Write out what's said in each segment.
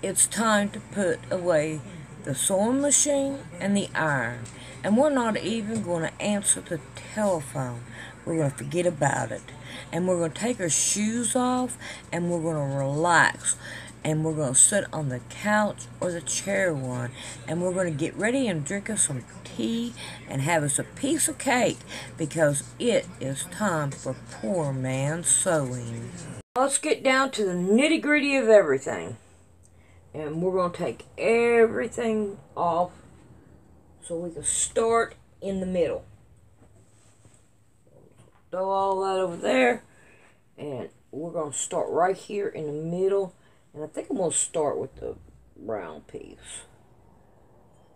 it's time to put away the sewing machine and the iron. And we're not even going to answer the telephone. We're going to forget about it. And we're going to take our shoes off and we're going to relax. And we're going to sit on the couch or the chair one. And we're going to get ready and drink us some tea and have us a piece of cake because it is time for poor man's sewing. Let's get down to the nitty-gritty of everything. And we're going to take everything off so we can start in the middle. Throw all that over there. And we're going to start right here in the middle. And I think I'm going to start with the round piece.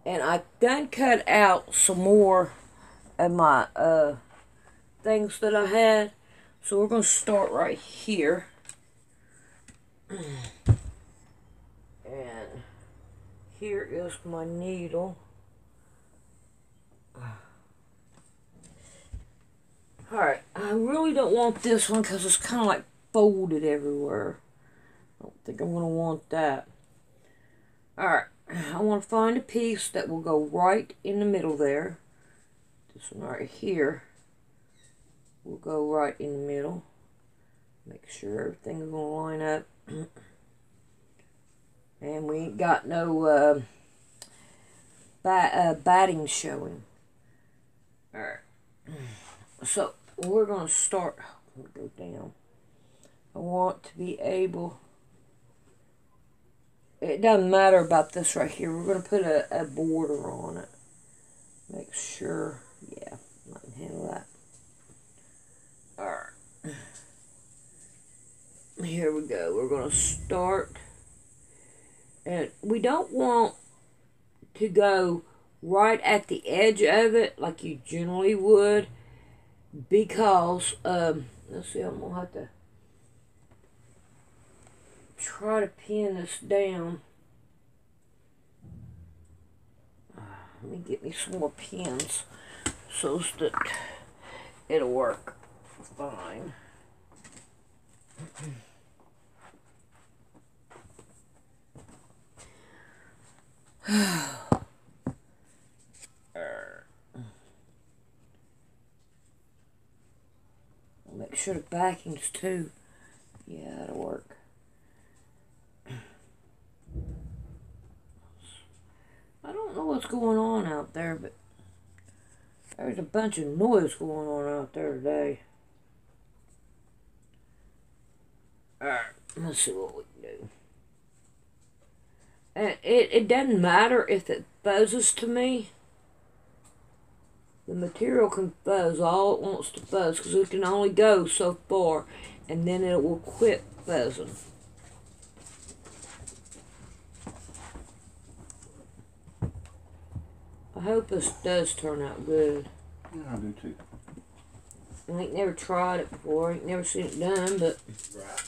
And I done cut out some more of my things that I had. So we're going to start right here. And here is my needle. Alright, I really don't want this one because it's kind of like folded everywhere. I don't think I'm going to want that. Alright, I want to find a piece that will go right in the middle there. This one right here will go right in the middle. Make sure everything is going to line up. And we ain't got no batting showing. Alright. So, we're going to start. Go down. I want to be able. It doesn't matter about this right here. We're going to put a border on it. Make sure. Yeah, I can handle that. Alright. Here we go. We're going to start. And we don't want to go right at the edge of it like you generally would. Because, let's see, I'm going to have to try to pin this down. Let me get me some more pins so that it'll work fine. Make sure the backing's too. Yeah, that'll work. I don't know what's going on out there, but there's a bunch of noise going on out there today. Alright, let's see what we can do. And it doesn't matter if it fuzzes to me. The material can fuzz all it wants to fuzz because it can only go so far and then it will quit fuzzing. I hope this does turn out good. Yeah, I do too. I ain't never tried it before, ain't never seen it done, but right.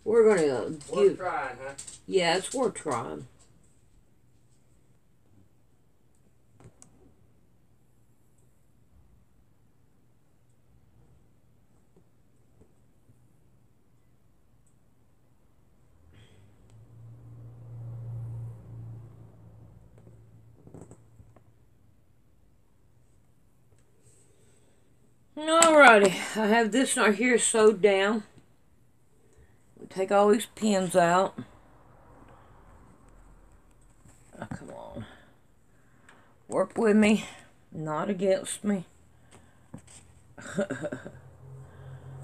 We're gonna Worth trying, huh? Yeah, it's worth trying. Alrighty, I have this right here sewed down. Take all these pins out. Oh, come on. Work with me, not against me.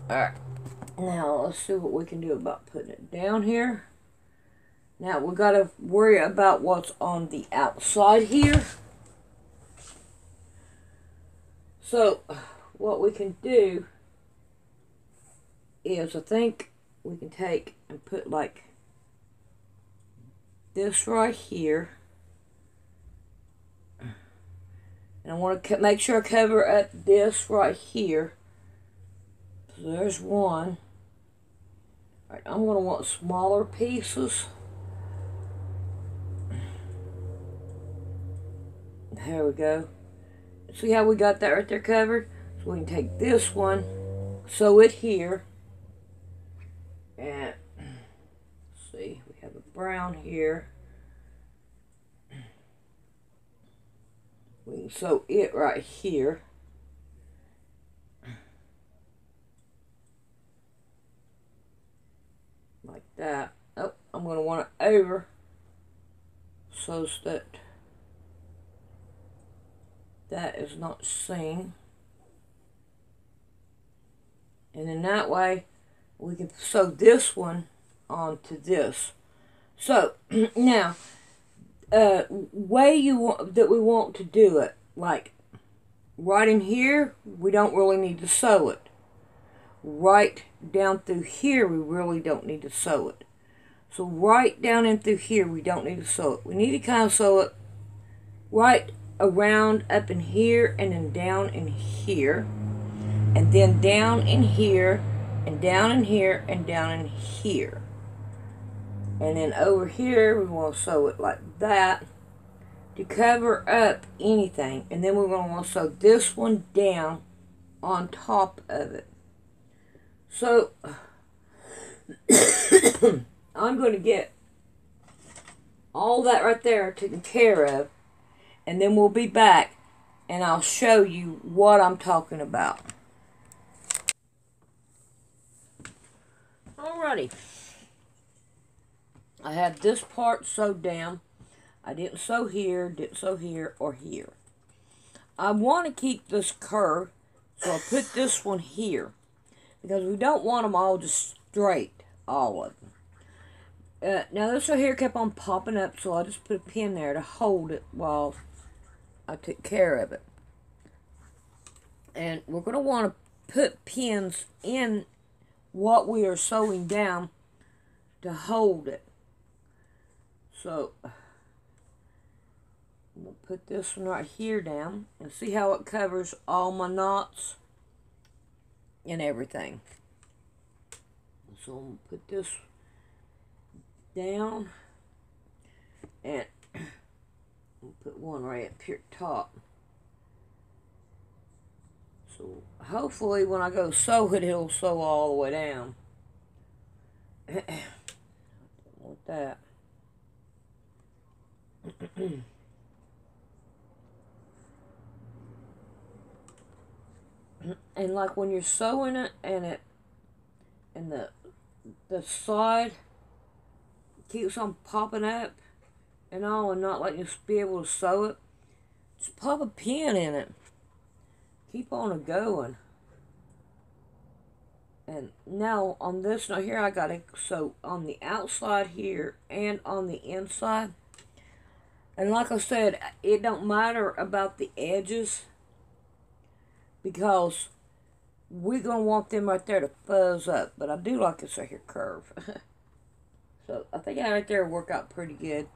Alright, now let's see what we can do about putting it down here. Now we gotta worry about what's on the outside here. So, what we can do is, I think we can take and put like this right here. And I want to make sure I cover up this right here. So there's one. Alright, I'm going to want smaller pieces. There we go. See how we got that right there covered? So we can take this one, sew it here, and see, we have a brown here. We can sew it right here. Like that. Oh, I'm going to want it over so that that is not seen. And then that way we can sew this one onto this. So now, way that we want to do it, like right in here, we don't really need to sew it. Right down through here, we really don't need to sew it. So right down in through here, we don't need to sew it. We need to kind of sew it right around up in here and then down in here. And then down in here and down in here and down in here. And then over here, we want to sew it like that to cover up anything. And then we're going to want to sew this one down on top of it. So, I'm going to get all that right there taken care of, and then we'll be back, and I'll show you what I'm talking about. Alrighty. I have this part sewed down. I didn't sew here, or here. I want to keep this curve, so I put this one here. Because we don't want them all just straight, all of them. Now this right here kept on popping up, so I just put a pin there to hold it while I took care of it. And we're going to want to put pins in what we are sewing down to hold it. So, I'm going to put this one right here down and see how it covers all my knots and everything. So I'm going to put this down and I'll put one right up here top. So hopefully when I go sew it, it'll sew all the way down. Don't want that. And like when you're sewing it and the side keeps on popping up and all and not letting you be able to sew it, just pop a pin in it. Keep on it going. And now on this right here, I got to sew on the outside here and on the inside. And like I said, it don't matter about the edges because we're going to want them right there to fuzz up. But I do like this right here curve. So I think that right there will work out pretty good.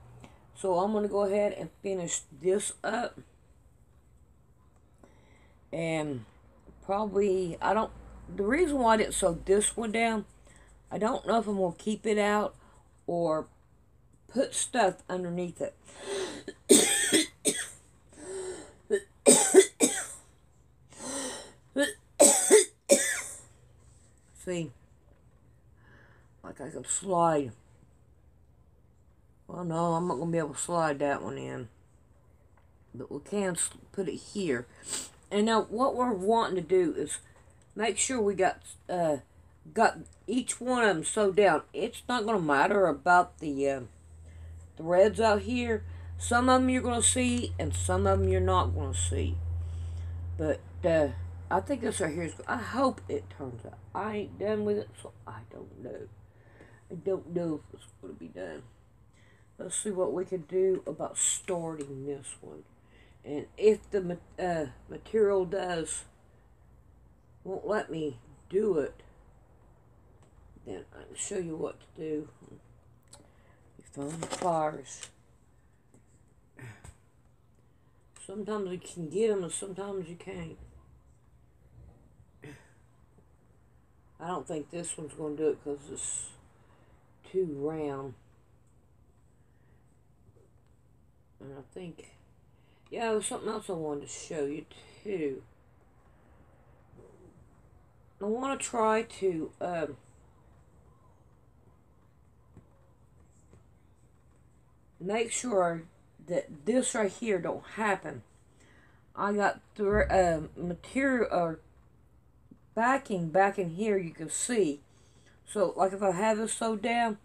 So I'm going to go ahead and finish this up. And probably, the reason why I didn't sew this one down, I don't know if I'm going to keep it out or put stuff underneath it. See, like I can slide. Well, no, I'm not going to be able to slide that one in. But we can put it here. And now what we're wanting to do is make sure we got each one of them sewed down. It's not going to matter about the threads out here. Some of them you're going to see, and some of them you're not going to see. But I think this right here is, I hope it turns out. I ain't done with it, so I don't know. I don't know if it's going to be done. Let's see what we can do about starting this one. And if the material won't let me do it, then I'll show you what to do. You find the pliers. Sometimes you can get them and sometimes you can't. I don't think this one's going to do it because it's too round. And I think, yeah, there was something else I wanted to show you too. I want to try to make sure that this right here don't happen. I got the material or backing back in here, you can see. So like if I have this sewed down,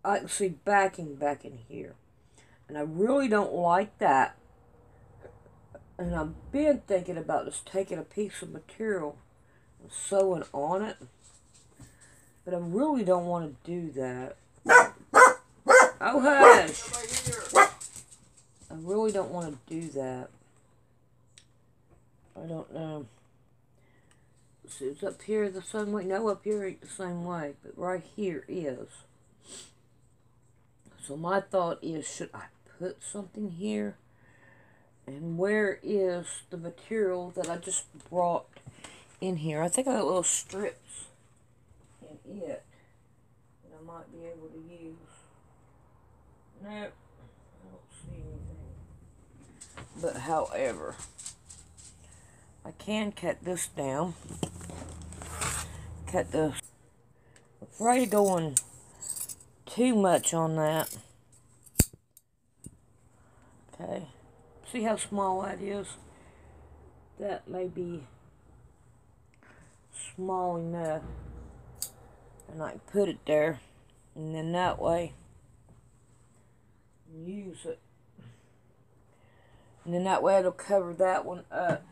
I can see backing back in here. And I really don't like that. And I've been thinking about just taking a piece of material and sewing on it. But I really don't want to do that. Oh, hush! I really don't want to do that. I don't know. See, it's up here the same way. No, up here ain't the same way. But right here is. So my thought is, should I put something here? And where is the material that I just brought in here? I think I got little strips in it that I might be able to use. Nope, I don't see anything. But however, I can cut this down. Cut this. I'm afraid of going too much on that. Okay. See how small that is? That may be small enough. And I can put it there. And then that way, use it. And then that way it'll cover that one up.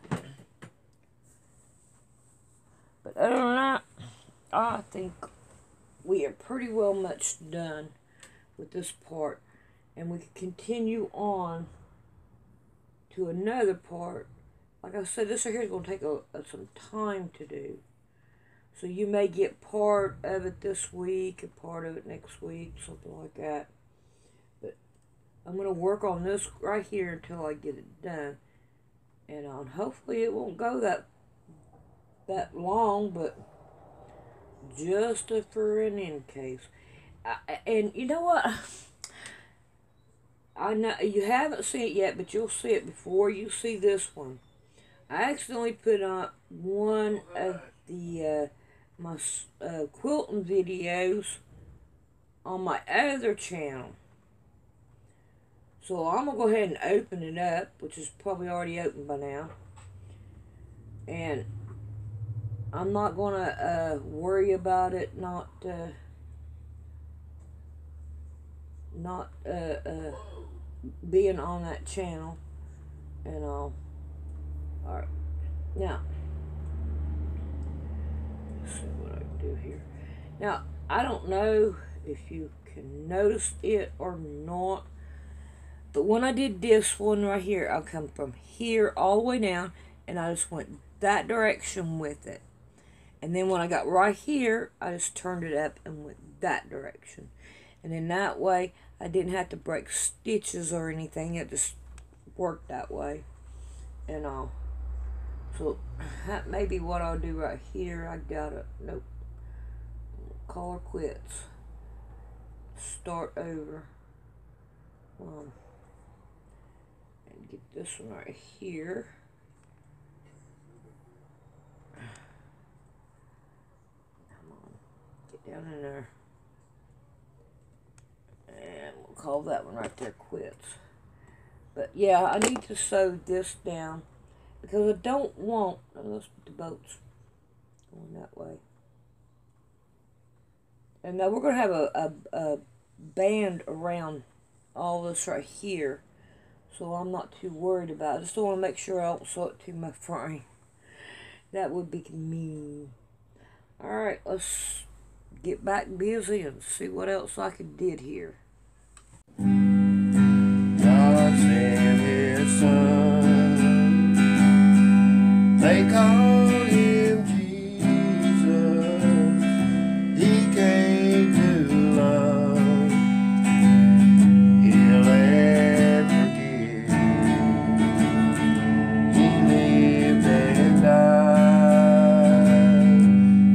But other than that, I think we are pretty well much done with this part. And we can continue on to another part. Like I said, this right here is going to take some time to do. So you may get part of it this week and part of it next week, something like that. But I'm going to work on this right here until I get it done. And hopefully it won't go that long, but just for an in case. And you know what? I know you haven't seen it yet, but you'll see it before you see this one. I accidentally put on one of the my quilting videos on my other channel. So I'm going to go ahead and open it up, which is probably already open by now. And I'm not going to worry about it not being on that channel and all. Alright, now let's see what I can do here. Now, I don't know if you can notice it or not, but when I did this one right here, I'll come from here all the way down, and I just went that direction with it. And then when I got right here, I just turned it up and went that direction. And in that way, I didn't have to break stitches or anything. It just worked that way. And all. So, that may be what I'll do right here. I gotta, nope. Color quits. Start over. And get this one right here. Come on. Get down in there. And we'll call that one right there quits. But yeah, I need to sew this down because I don't want, let's put the boats going that way. And now we're going to have a band around all this right here. So I'm not too worried about it. I just don't want to make sure I don't sew it to my frame. That would be mean. Alright, let's get back busy and see what else I could did here. God sent his son. They called him Jesus. He came to love, heal and forgive. He lived and died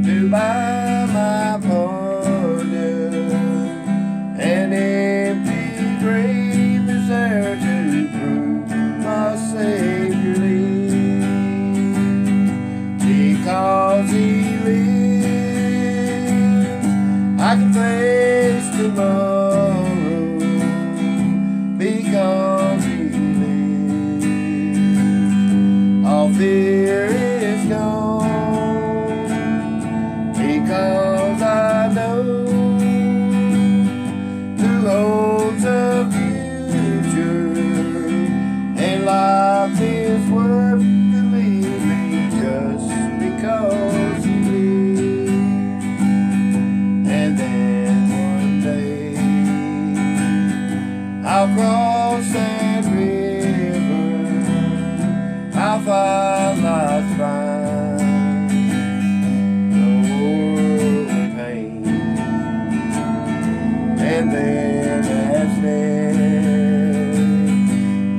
to buy my pardon. An empty grave is there to prove my Savior lives. Because he lives, I can face tomorrow. cross that river, I'll find life's fine, no worldly pain. And then as death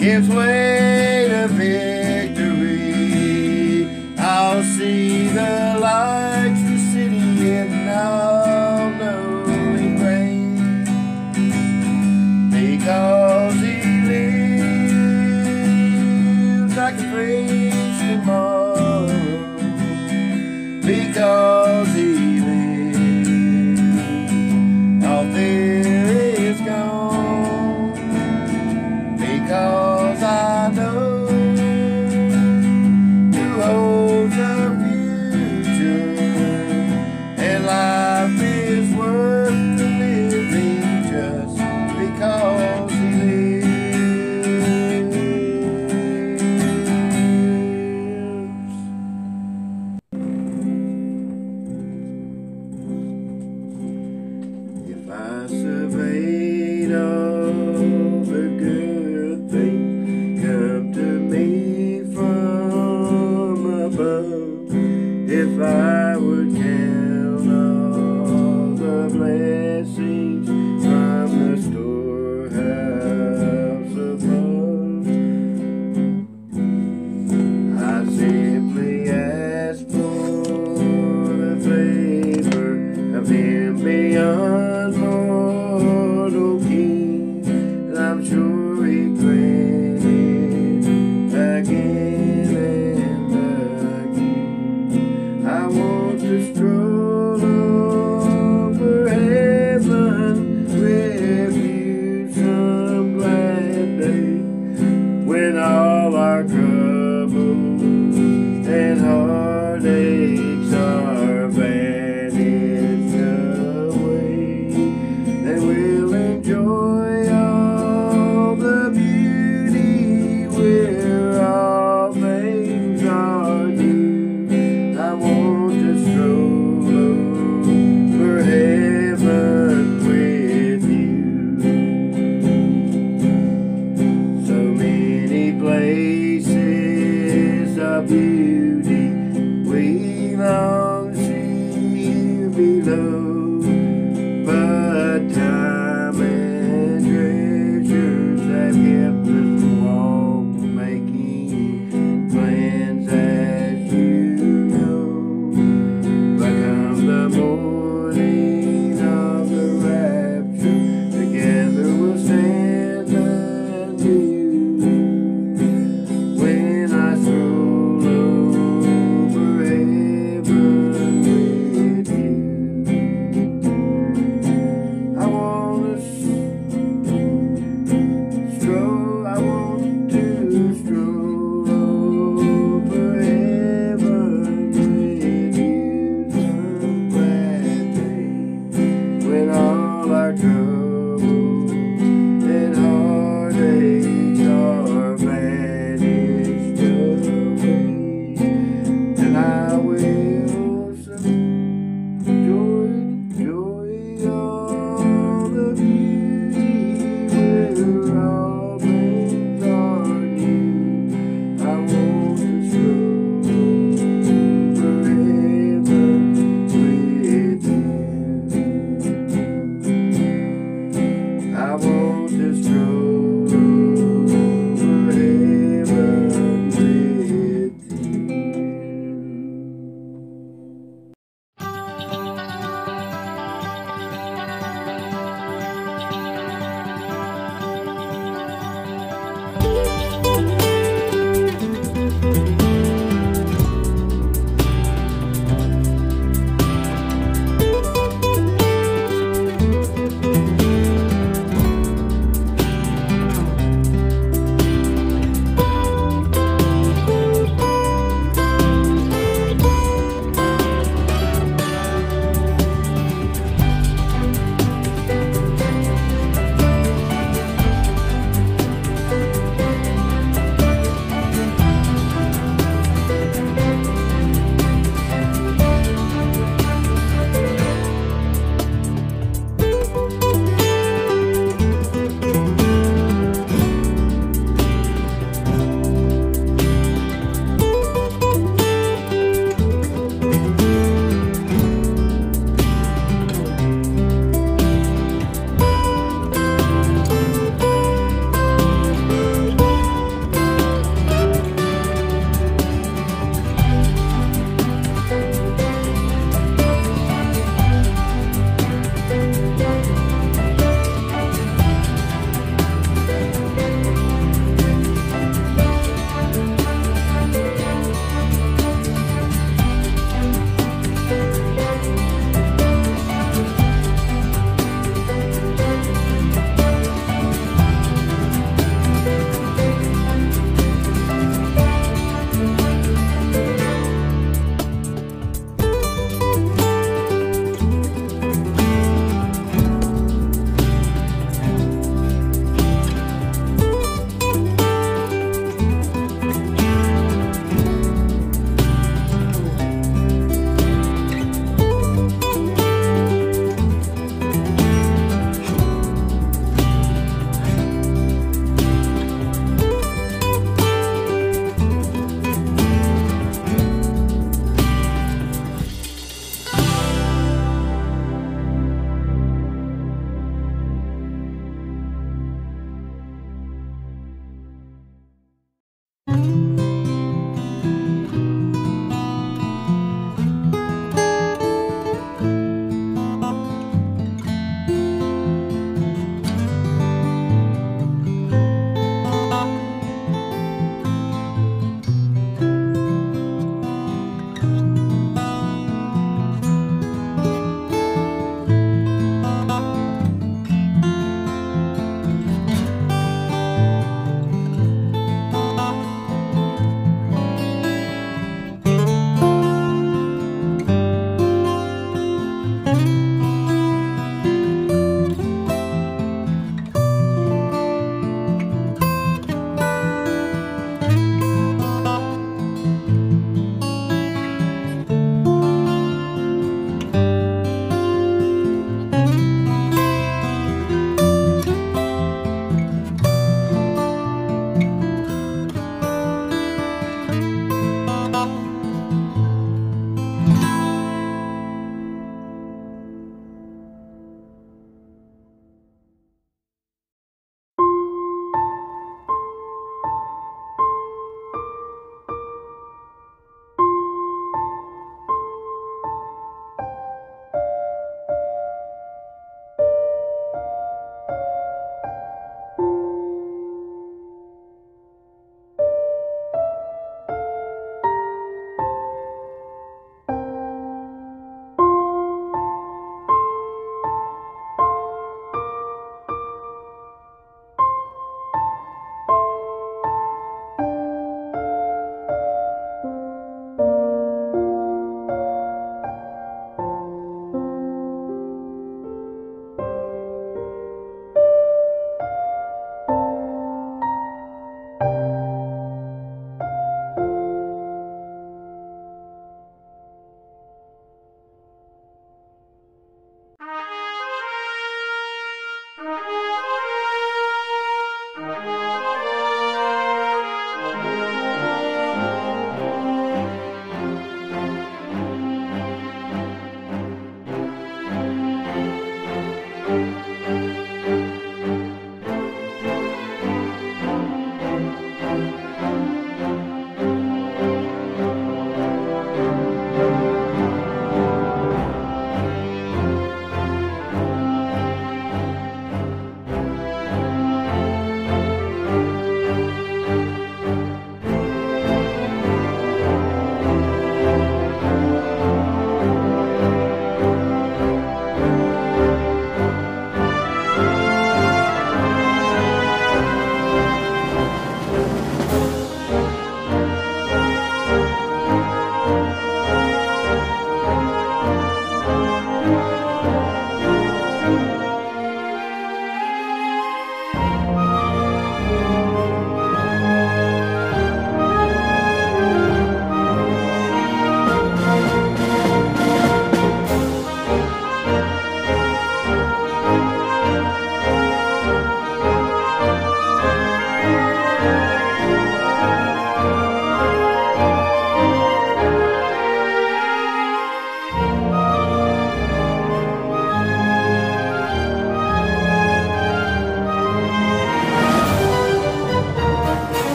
gives way to victory, I'll see the lights, the city, and I'll know it rains, because He lives. I can face tomorrow, because He lives. All fear is gone, because I know who holds the future, and life is worth the living just because He lives.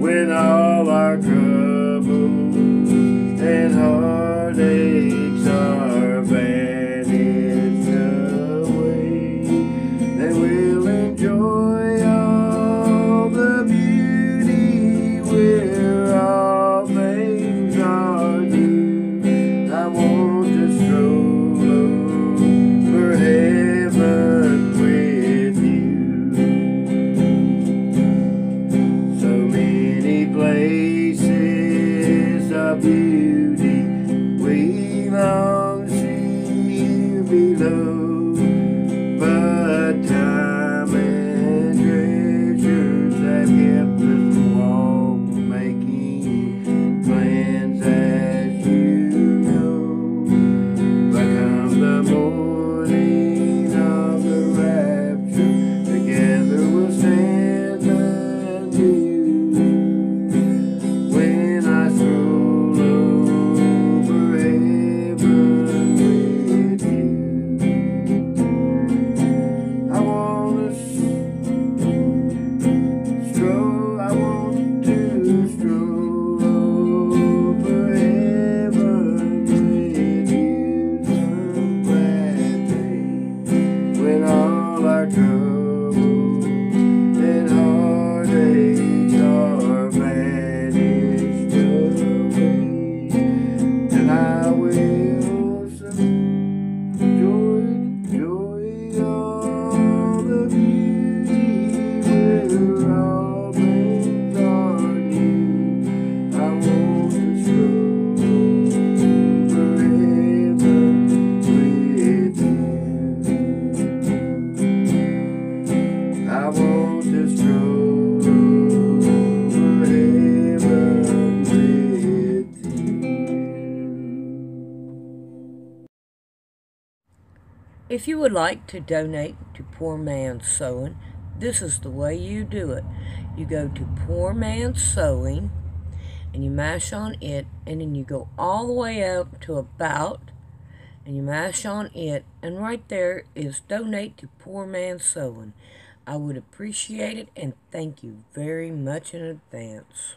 when all our troubles and heartaches are vanished away, then we'll enjoy all the beauty where all things are new. I want to stroll over heaven with you. So many places of beauty we long to see here below, but time and treasures have kept us walk, making plans, as you know. But come the morning of the rapture, together we'll stand anew. When I stroll over heaven with you, I want to stroll over heaven with you some glad day, when all our troubles and heartaches are vanished away, and I will enjoy all the beauty where all things are new. I want to stroll over heaven with you. I want to stroll over heaven with you. If you would like to donate to Poor Man's Sewing, this is the way you do it. You go to Poor Man's Sewing, and you mash on it, and then you go all the way up to About, and you mash on it, and right there is Donate to Poor Man's Sewing. I would appreciate it, and thank you very much in advance.